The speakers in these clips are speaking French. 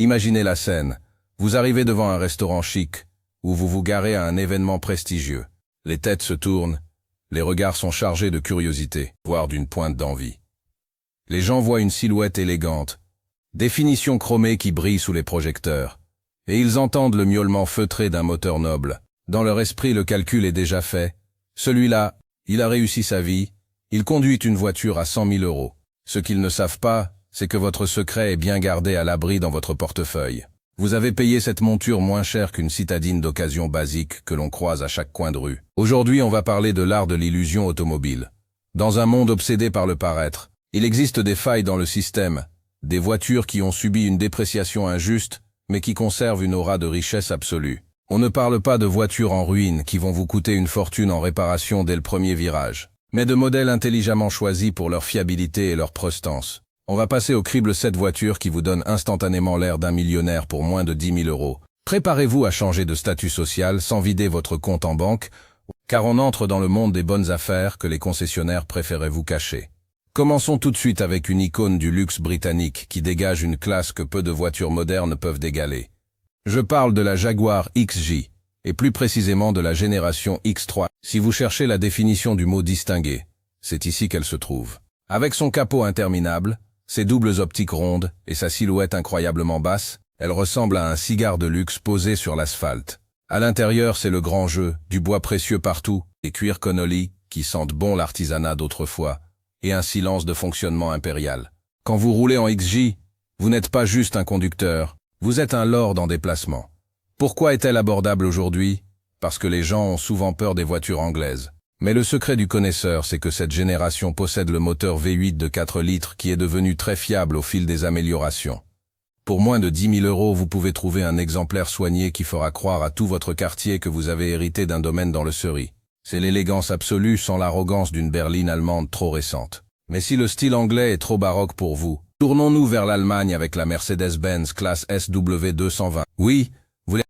Imaginez la scène. Vous arrivez devant un restaurant chic, ou vous vous garez à un événement prestigieux. Les têtes se tournent, les regards sont chargés de curiosité, voire d'une pointe d'envie. Les gens voient une silhouette élégante, des finitions chromées qui brillent sous les projecteurs, et ils entendent le miaulement feutré d'un moteur noble. Dans leur esprit, le calcul est déjà fait. Celui-là, il a réussi sa vie, il conduit une voiture à 100 000 euros. Ce qu'ils ne savent pas, c'est que votre secret est bien gardé à l'abri dans votre portefeuille. Vous avez payé cette monture moins cher qu'une citadine d'occasion basique que l'on croise à chaque coin de rue. Aujourd'hui, on va parler de l'art de l'illusion automobile. Dans un monde obsédé par le paraître, il existe des failles dans le système, des voitures qui ont subi une dépréciation injuste, mais qui conservent une aura de richesse absolue. On ne parle pas de voitures en ruine qui vont vous coûter une fortune en réparation dès le premier virage, mais de modèles intelligemment choisis pour leur fiabilité et leur prestance. On va passer au crible cette voiture qui vous donne instantanément l'air d'un millionnaire pour moins de 10 000 euros. Préparez-vous à changer de statut social sans vider votre compte en banque, car on entre dans le monde des bonnes affaires que les concessionnaires préféraient vous cacher. Commençons tout de suite avec une icône du luxe britannique qui dégage une classe que peu de voitures modernes peuvent d'égaler. Je parle de la Jaguar XJ, et plus précisément de la génération X3. Si vous cherchez la définition du mot distingué, c'est ici qu'elle se trouve. Avec son capot interminable, ses doubles optiques rondes et sa silhouette incroyablement basse, elle ressemble à un cigare de luxe posé sur l'asphalte. À l'intérieur, c'est le grand jeu, du bois précieux partout, des cuirs Connolly qui sentent bon l'artisanat d'autrefois, et un silence de fonctionnement impérial. Quand vous roulez en XJ, vous n'êtes pas juste un conducteur, vous êtes un lord en déplacement. Pourquoi est-elle abordable aujourd'hui? Parce que les gens ont souvent peur des voitures anglaises. Mais le secret du connaisseur, c'est que cette génération possède le moteur V8 de 4 litres qui est devenu très fiable au fil des améliorations. Pour moins de 10 000 euros, vous pouvez trouver un exemplaire soigné qui fera croire à tout votre quartier que vous avez hérité d'un domaine dans le Surrey. C'est l'élégance absolue sans l'arrogance d'une berline allemande trop récente. Mais si le style anglais est trop baroque pour vous, tournons-nous vers l'Allemagne avec la Mercedes-Benz classe SW220. Oui,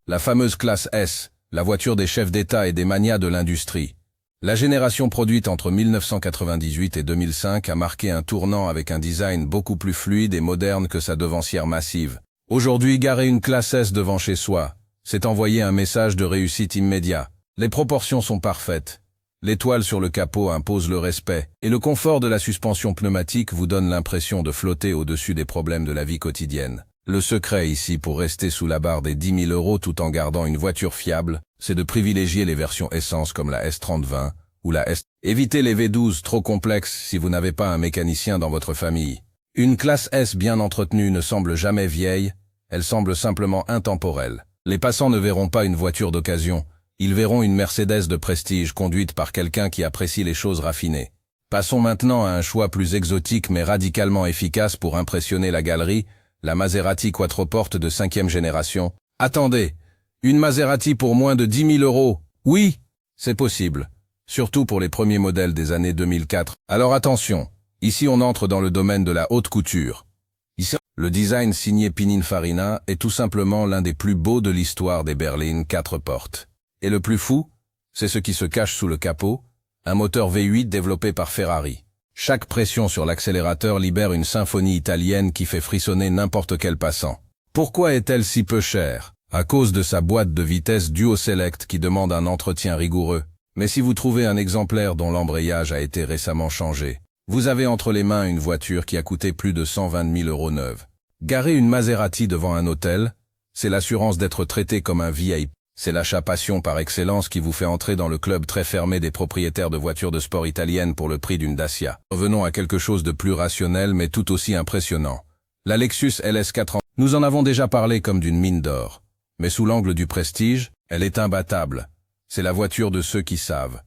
la fameuse classe S, la voiture des chefs d'État et des magnats de l'industrie. La génération produite entre 1998 et 2005 a marqué un tournant avec un design beaucoup plus fluide et moderne que sa devancière massive. Aujourd'hui, garer une classe S devant chez soi, c'est envoyer un message de réussite immédiat. Les proportions sont parfaites. L'étoile sur le capot impose le respect, et le confort de la suspension pneumatique vous donne l'impression de flotter au-dessus des problèmes de la vie quotidienne. Le secret ici pour rester sous la barre des 10 000 euros tout en gardant une voiture fiable, c'est de privilégier les versions essence comme la S3020 ou la S. Évitez les V12 trop complexes si vous n'avez pas un mécanicien dans votre famille. Une classe S bien entretenue ne semble jamais vieille, elle semble simplement intemporelle. Les passants ne verront pas une voiture d'occasion, ils verront une Mercedes de prestige conduite par quelqu'un qui apprécie les choses raffinées. Passons maintenant à un choix plus exotique mais radicalement efficace pour impressionner la galerie, la Maserati Quattroporte de 5e génération. Attendez, une Maserati pour moins de 10 000 euros? Oui, c'est possible. Surtout pour les premiers modèles des années 2004. Alors attention, ici on entre dans le domaine de la haute couture. Ici, le design signé Pininfarina est tout simplement l'un des plus beaux de l'histoire des berlines 4 portes. Et le plus fou, c'est ce qui se cache sous le capot, un moteur V8 développé par Ferrari. Chaque pression sur l'accélérateur libère une symphonie italienne qui fait frissonner n'importe quel passant. Pourquoi est-elle si peu chère? À cause de sa boîte de vitesse Duo Select qui demande un entretien rigoureux. Mais si vous trouvez un exemplaire dont l'embrayage a été récemment changé, vous avez entre les mains une voiture qui a coûté plus de 120 000 euros neuve. Garer une Maserati devant un hôtel, c'est l'assurance d'être traité comme un VIP. C'est l'achat passion par excellence qui vous fait entrer dans le club très fermé des propriétaires de voitures de sport italiennes pour le prix d'une Dacia. Revenons à quelque chose de plus rationnel mais tout aussi impressionnant. La Lexus LS400. Nous en avons déjà parlé comme d'une mine d'or. Mais sous l'angle du prestige, elle est imbattable. C'est la voiture de ceux qui savent.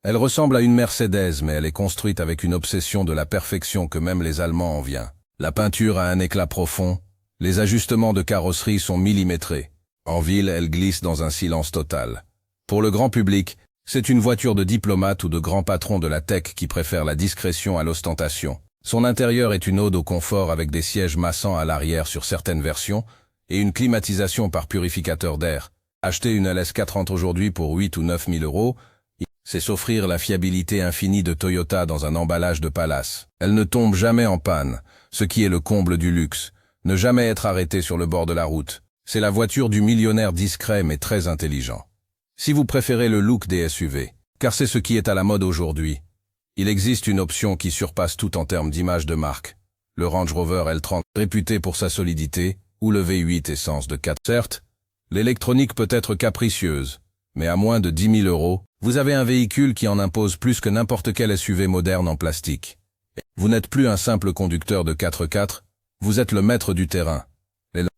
Elle ressemble à une Mercedes mais elle est construite avec une obsession de la perfection que même les Allemands envient. La peinture a un éclat profond, les ajustements de carrosserie sont millimétrés. En ville, elle glisse dans un silence total. Pour le grand public, c'est une voiture de diplomate ou de grand patron de la tech qui préfère la discrétion à l'ostentation. Son intérieur est une ode au confort avec des sièges massants à l'arrière sur certaines versions et une climatisation par purificateur d'air. Acheter une LS430 aujourd'hui pour 8 ou 9 000 euros, c'est s'offrir la fiabilité infinie de Toyota dans un emballage de palace. Elle ne tombe jamais en panne, ce qui est le comble du luxe. Ne jamais être arrêté sur le bord de la route. C'est la voiture du millionnaire discret mais très intelligent. Si vous préférez le look des SUV, car c'est ce qui est à la mode aujourd'hui, il existe une option qui surpasse tout en termes d'image de marque. Le Range Rover L30, réputé pour sa solidité, ou le V8 essence de 4. Certes, l'électronique peut être capricieuse, mais à moins de 10 000 €, vous avez un véhicule qui en impose plus que n'importe quel SUV moderne en plastique. Vous n'êtes plus un simple conducteur de 4x4, vous êtes le maître du terrain.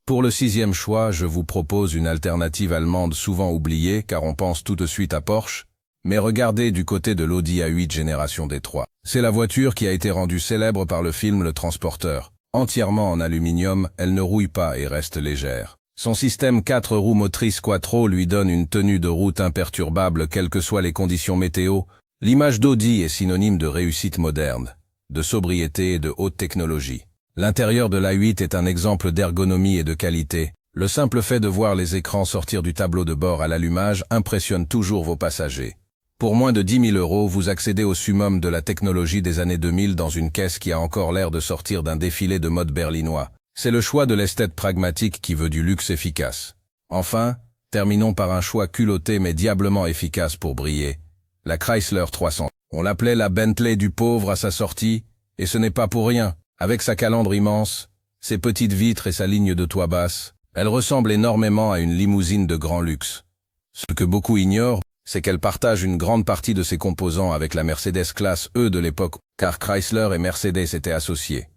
Pour le 6e choix, je vous propose une alternative allemande souvent oubliée car on pense tout de suite à Porsche, mais regardez du côté de l'Audi A8 génération D3. C'est la voiture qui a été rendue célèbre par le film Le Transporteur. Entièrement en aluminium, elle ne rouille pas et reste légère. Son système 4 roues motrices quattro lui donne une tenue de route imperturbable quelles que soient les conditions météo. L'image d'Audi est synonyme de réussite moderne, de sobriété et de haute technologie. L'intérieur de l'A8 est un exemple d'ergonomie et de qualité. Le simple fait de voir les écrans sortir du tableau de bord à l'allumage impressionne toujours vos passagers. Pour moins de 10 000 €, vous accédez au summum de la technologie des années 2000 dans une caisse qui a encore l'air de sortir d'un défilé de mode berlinois. C'est le choix de l'esthète pragmatique qui veut du luxe efficace. Enfin, terminons par un choix culotté mais diablement efficace pour briller. La Chrysler 300. On l'appelait la Bentley du pauvre à sa sortie, et ce n'est pas pour rien. Avec sa calandre immense, ses petites vitres et sa ligne de toit basse, elle ressemble énormément à une limousine de grand luxe. Ce que beaucoup ignorent, c'est qu'elle partage une grande partie de ses composants avec la Mercedes classe E de l'époque, car Chrysler et Mercedes étaient associés.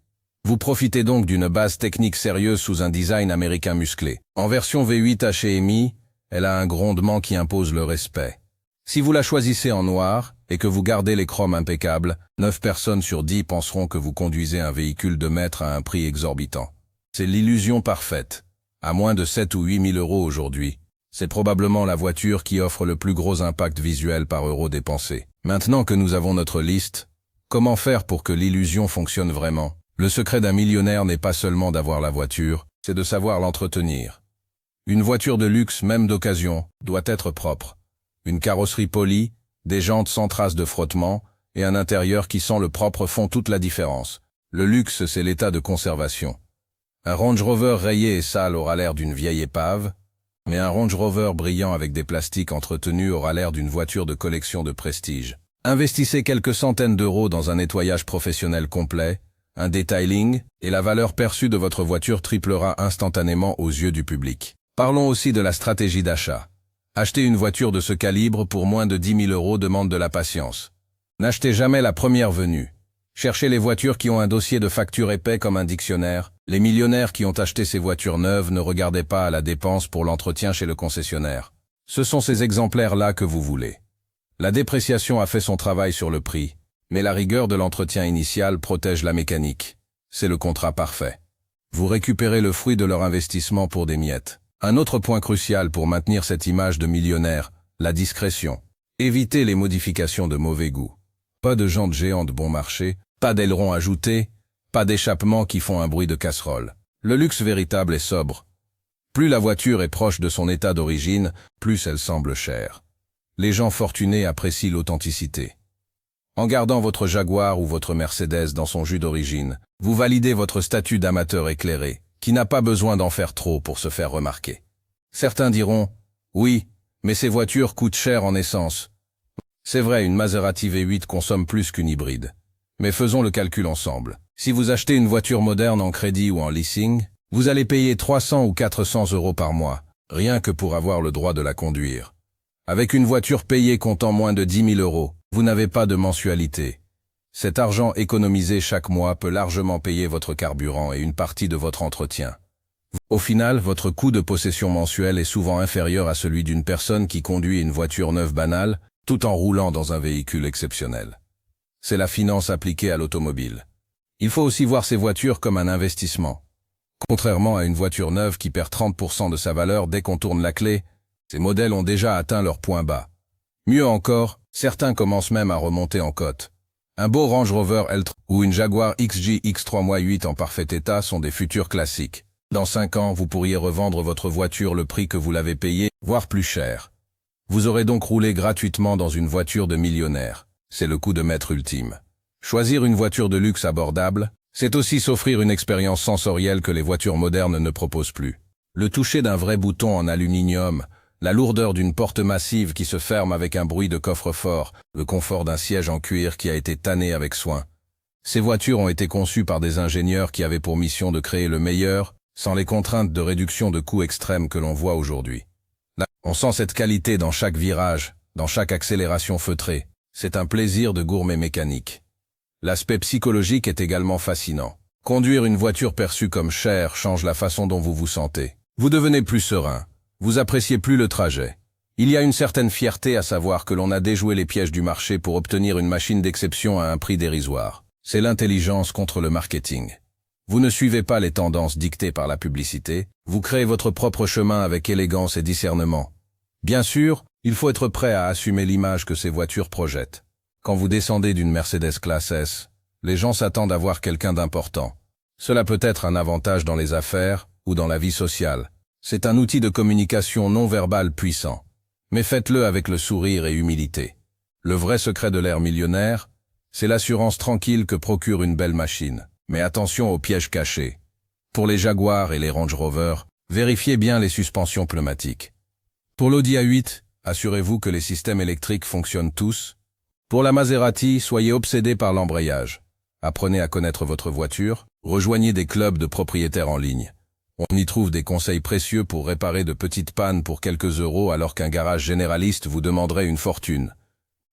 Vous profitez donc d'une base technique sérieuse sous un design américain musclé. En version V8 HMI, elle a un grondement qui impose le respect. Si vous la choisissez en noir, et que vous gardez les chromes impeccables, 9 personnes sur 10 penseront que vous conduisez un véhicule de maître à un prix exorbitant. C'est l'illusion parfaite. À moins de 7 ou 8 000 € aujourd'hui, c'est probablement la voiture qui offre le plus gros impact visuel par euro dépensé. Maintenant que nous avons notre liste, comment faire pour que l'illusion fonctionne vraiment? Le secret d'un millionnaire n'est pas seulement d'avoir la voiture, c'est de savoir l'entretenir. Une voiture de luxe, même d'occasion, doit être propre. Une carrosserie polie, des jantes sans traces de frottement, et un intérieur qui sent le propre font toute la différence. Le luxe, c'est l'état de conservation. Un Range Rover rayé et sale aura l'air d'une vieille épave, mais un Range Rover brillant avec des plastiques entretenus aura l'air d'une voiture de collection de prestige. Investissez quelques centaines d'euros dans un nettoyage professionnel complet, un detailing, et la valeur perçue de votre voiture triplera instantanément aux yeux du public. Parlons aussi de la stratégie d'achat. Acheter une voiture de ce calibre pour moins de 10 000 € demande de la patience. N'achetez jamais la première venue. Cherchez les voitures qui ont un dossier de facture épais comme un dictionnaire. Les millionnaires qui ont acheté ces voitures neuves ne regardaient pas à la dépense pour l'entretien chez le concessionnaire. Ce sont ces exemplaires-là que vous voulez. La dépréciation a fait son travail sur le prix, mais la rigueur de l'entretien initial protège la mécanique. C'est le contrat parfait. Vous récupérez le fruit de leur investissement pour des miettes. Un autre point crucial pour maintenir cette image de millionnaire, la discrétion. Évitez les modifications de mauvais goût. Pas de jantes géantes bon marché, pas d'ailerons ajoutés, pas d'échappements qui font un bruit de casserole. Le luxe véritable est sobre. Plus la voiture est proche de son état d'origine, plus elle semble chère. Les gens fortunés apprécient l'authenticité. En gardant votre Jaguar ou votre Mercedes dans son jus d'origine, vous validez votre statut d'amateur éclairé, qui n'a pas besoin d'en faire trop pour se faire remarquer. Certains diront, oui, mais ces voitures coûtent cher en essence. C'est vrai, une Maserati V8 consomme plus qu'une hybride. Mais faisons le calcul ensemble. Si vous achetez une voiture moderne en crédit ou en leasing, vous allez payer 300 ou 400 € par mois, rien que pour avoir le droit de la conduire. Avec une voiture payée comptant moins de 10 000 €, vous n'avez pas de mensualité. Cet argent économisé chaque mois peut largement payer votre carburant et une partie de votre entretien. Au final, votre coût de possession mensuel est souvent inférieur à celui d'une personne qui conduit une voiture neuve banale, tout en roulant dans un véhicule exceptionnel. C'est la finance appliquée à l'automobile. Il faut aussi voir ces voitures comme un investissement. Contrairement à une voiture neuve qui perd 30% de sa valeur dès qu'on tourne la clé, ces modèles ont déjà atteint leur point bas. Mieux encore, certains commencent même à remonter en cote. Un beau Range Rover L3 ou une Jaguar XJ X3-8 en parfait état sont des futurs classiques. Dans 5 ans, vous pourriez revendre votre voiture le prix que vous l'avez payé, voire plus cher. Vous aurez donc roulé gratuitement dans une voiture de millionnaire. C'est le coup de maître ultime. Choisir une voiture de luxe abordable, C'est aussi s'offrir une expérience sensorielle que les voitures modernes ne proposent plus. Le toucher d'un vrai bouton en aluminium, la lourdeur d'une porte massive qui se ferme avec un bruit de coffre-fort, le confort d'un siège en cuir qui a été tanné avec soin. Ces voitures ont été conçues par des ingénieurs qui avaient pour mission de créer le meilleur, sans les contraintes de réduction de coûts extrêmes que l'on voit aujourd'hui. Là, on sent cette qualité dans chaque virage, dans chaque accélération feutrée. C'est un plaisir de gourmet mécanique. L'aspect psychologique est également fascinant. Conduire une voiture perçue comme chère change la façon dont vous vous sentez. Vous devenez plus serein. Vous appréciez plus le trajet. Il y a une certaine fierté à savoir que l'on a déjoué les pièges du marché pour obtenir une machine d'exception à un prix dérisoire. C'est l'intelligence contre le marketing. Vous ne suivez pas les tendances dictées par la publicité, vous créez votre propre chemin avec élégance et discernement. Bien sûr, il faut être prêt à assumer l'image que ces voitures projettent. Quand vous descendez d'une Mercedes classe S, les gens s'attendent à voir quelqu'un d'important. Cela peut être un avantage dans les affaires ou dans la vie sociale. C'est un outil de communication non verbale puissant. Mais faites-le avec le sourire et humilité. Le vrai secret de l'ère millionnaire, c'est l'assurance tranquille que procure une belle machine. Mais attention aux pièges cachés. Pour les Jaguar et les Range Rover, vérifiez bien les suspensions pneumatiques. Pour l'Audi A8, assurez-vous que les systèmes électriques fonctionnent tous. Pour la Maserati, soyez obsédé par l'embrayage. Apprenez à connaître votre voiture, rejoignez des clubs de propriétaires en ligne. On y trouve des conseils précieux pour réparer de petites pannes pour quelques euros alors qu'un garage généraliste vous demanderait une fortune.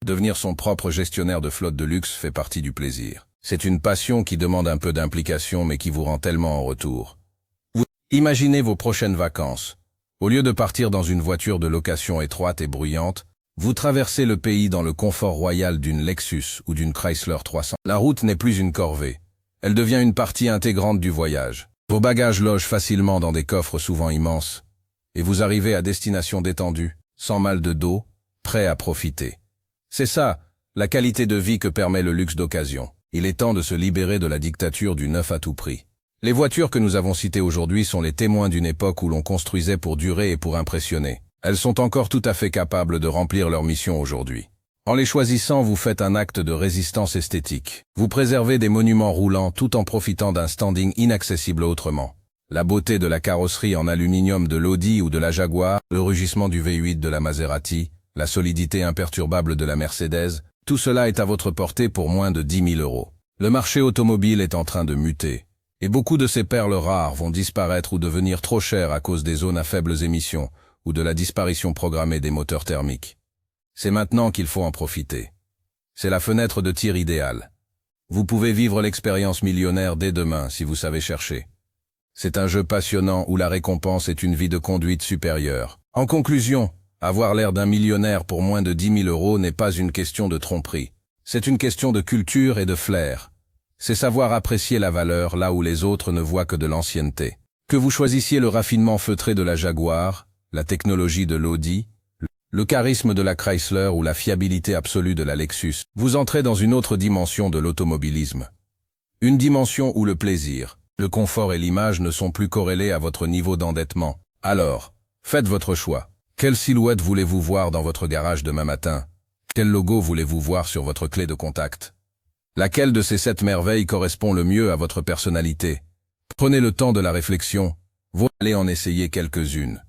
Devenir son propre gestionnaire de flotte de luxe fait partie du plaisir. C'est une passion qui demande un peu d'implication mais qui vous rend tellement en retour. Vous imaginez vos prochaines vacances. Au lieu de partir dans une voiture de location étroite et bruyante, vous traversez le pays dans le confort royal d'une Lexus ou d'une Chrysler 300. La route n'est plus une corvée. Elle devient une partie intégrante du voyage. Vos bagages logent facilement dans des coffres souvent immenses. Et vous arrivez à destination détendue, sans mal de dos, prêt à profiter. C'est ça, la qualité de vie que permet le luxe d'occasion. Il est temps de se libérer de la dictature du neuf à tout prix. Les voitures que nous avons citées aujourd'hui sont les témoins d'une époque où l'on construisait pour durer et pour impressionner. Elles sont encore tout à fait capables de remplir leur mission aujourd'hui. En les choisissant, vous faites un acte de résistance esthétique. Vous préservez des monuments roulants tout en profitant d'un standing inaccessible autrement. La beauté de la carrosserie en aluminium de l'Audi ou de la Jaguar, le rugissement du V8 de la Maserati, la solidité imperturbable de la Mercedes, tout cela est à votre portée pour moins de 10 000 €. Le marché automobile est en train de muter. Et beaucoup de ces perles rares vont disparaître ou devenir trop chères à cause des zones à faibles émissions ou de la disparition programmée des moteurs thermiques. C'est maintenant qu'il faut en profiter. C'est la fenêtre de tir idéale. Vous pouvez vivre l'expérience millionnaire dès demain si vous savez chercher. C'est un jeu passionnant où la récompense est une vie de conduite supérieure. En conclusion, avoir l'air d'un millionnaire pour moins de 10 000 € n'est pas une question de tromperie. C'est une question de culture et de flair. C'est savoir apprécier la valeur là où les autres ne voient que de l'ancienneté. Que vous choisissiez le raffinement feutré de la Jaguar, la technologie de l'Audi, le charisme de la Chrysler ou la fiabilité absolue de la Lexus, vous entrez dans une autre dimension de l'automobilisme. Une dimension où le plaisir, le confort et l'image ne sont plus corrélés à votre niveau d'endettement. Alors, faites votre choix. Quelle silhouette voulez-vous voir dans votre garage demain matin? Quel logo voulez-vous voir sur votre clé de contact? Laquelle de ces 7 merveilles correspond le mieux à votre personnalité? Prenez le temps de la réflexion. Vous allez en essayer quelques-unes.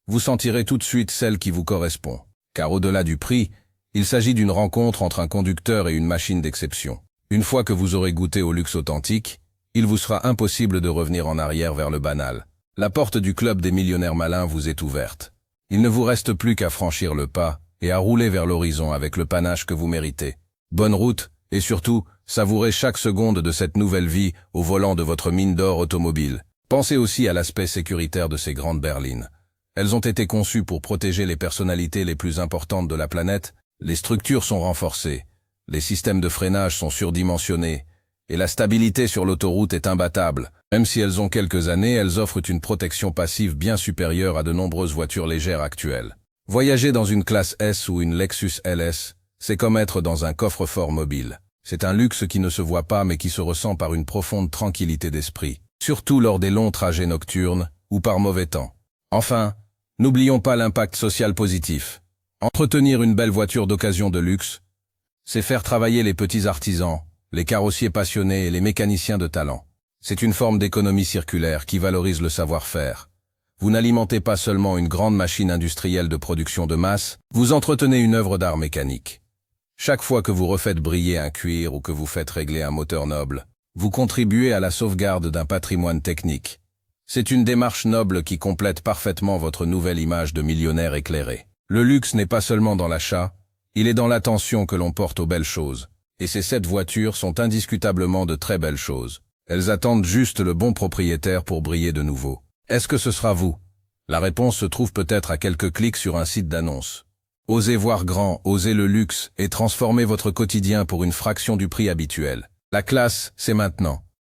Vous sentirez tout de suite celle qui vous correspond. Car au-delà du prix, il s'agit d'une rencontre entre un conducteur et une machine d'exception. Une fois que vous aurez goûté au luxe authentique, il vous sera impossible de revenir en arrière vers le banal. La porte du club des millionnaires malins vous est ouverte. Il ne vous reste plus qu'à franchir le pas et à rouler vers l'horizon avec le panache que vous méritez. Bonne route, et surtout, savourez chaque seconde de cette nouvelle vie au volant de votre mine d'or automobile. Pensez aussi à l'aspect sécuritaire de ces grandes berlines. Elles ont été conçues pour protéger les personnalités les plus importantes de la planète, les structures sont renforcées, les systèmes de freinage sont surdimensionnés, et la stabilité sur l'autoroute est imbattable. Même si elles ont quelques années, elles offrent une protection passive bien supérieure à de nombreuses voitures légères actuelles. Voyager dans une classe S ou une Lexus LS, c'est comme être dans un coffre-fort mobile. C'est un luxe qui ne se voit pas mais qui se ressent par une profonde tranquillité d'esprit, surtout lors des longs trajets nocturnes ou par mauvais temps. Enfin, n'oublions pas l'impact social positif. Entretenir une belle voiture d'occasion de luxe, c'est faire travailler les petits artisans, les carrossiers passionnés et les mécaniciens de talent. C'est une forme d'économie circulaire qui valorise le savoir-faire. Vous n'alimentez pas seulement une grande machine industrielle de production de masse, vous entretenez une œuvre d'art mécanique. Chaque fois que vous refaites briller un cuir ou que vous faites régler un moteur noble, vous contribuez à la sauvegarde d'un patrimoine technique. C'est une démarche noble qui complète parfaitement votre nouvelle image de millionnaire éclairé. Le luxe n'est pas seulement dans l'achat, il est dans l'attention que l'on porte aux belles choses. Et ces 7 voitures sont indiscutablement de très belles choses. Elles attendent juste le bon propriétaire pour briller de nouveau. Est-ce que ce sera vous? La réponse se trouve peut-être à quelques clics sur un site d'annonce. Osez voir grand, osez le luxe et transformez votre quotidien pour une fraction du prix habituel. La classe, c'est maintenant.